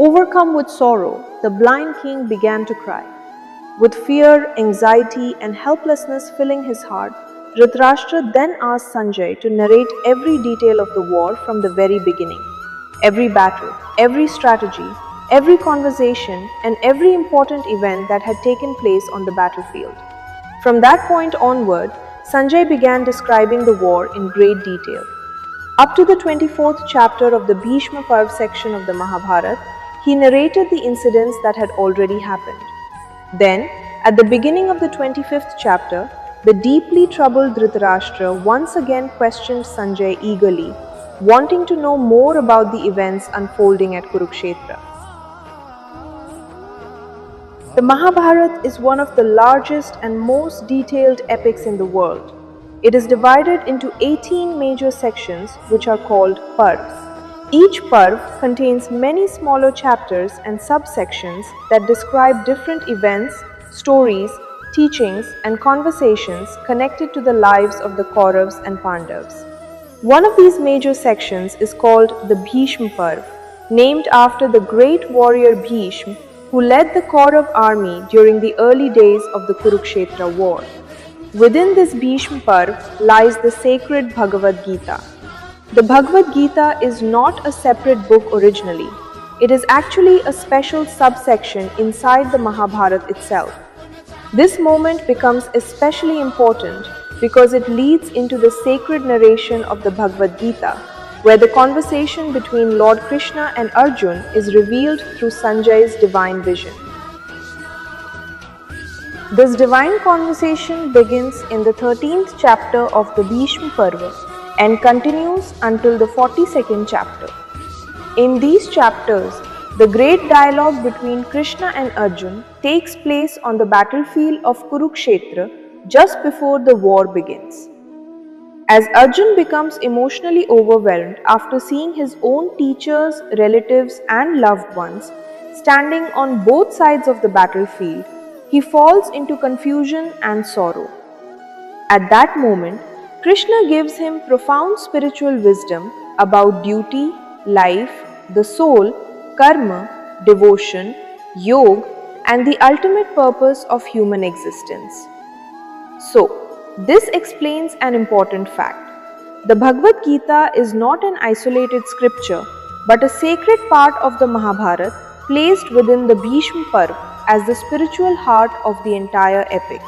Overcome with sorrow, the blind king began to cry. With fear, anxiety, and helplessness filling his heart, Dhritarashtra then asked Sanjaya to narrate every detail of the war from the very beginning. Every battle, every strategy, every conversation, and every important event that had taken place on the battlefield. From that point onward, Sanjay began describing the war in great detail. Up to the 24th chapter of the Bhishma Parv section of the Mahabharata, he narrated the incidents that had already happened. Then, at the beginning of the 25th chapter, the deeply troubled Dhritarashtra once again questioned Sanjay eagerly, wanting to know more about the events unfolding at Kurukshetra. The Mahabharata is one of the largest and most detailed epics in the world. It is divided into 18 major sections which are called parvs. Each parv contains many smaller chapters and subsections that describe different events, stories, teachings, and conversations connected to the lives of the Kauravas and Pandavas. One of these major sections is called the Bhishma Parv, named after the great warrior Bhishma, who led the Kaurav army during the early days of the Kurukshetra war. Within this Bhishma Parv lies the sacred Bhagavad Gita. The Bhagavad Gita is not a separate book originally. It is actually a special subsection inside the Mahabharata itself. This moment becomes especially important because it leads into the sacred narration of the Bhagavad Gita, where the conversation between Lord Krishna and Arjuna is revealed through Sanjaya's divine vision. This divine conversation begins in the 13th chapter of the Bhishma Parva and continues until the 42nd chapter. In these chapters, the great dialogue between Krishna and Arjuna takes place on the battlefield of Kurukshetra just before the war begins. As Arjuna becomes emotionally overwhelmed after seeing his own teachers, relatives, and loved ones standing on both sides of the battlefield, he falls into confusion and sorrow. At that moment, Krishna gives him profound spiritual wisdom about duty, life, the soul, karma, devotion, yoga, and the ultimate purpose of human existence. So, this explains an important fact. The Bhagavad Gita is not an isolated scripture, but a sacred part of the Mahabharata placed within the Bhishma Parv as the spiritual heart of the entire epic.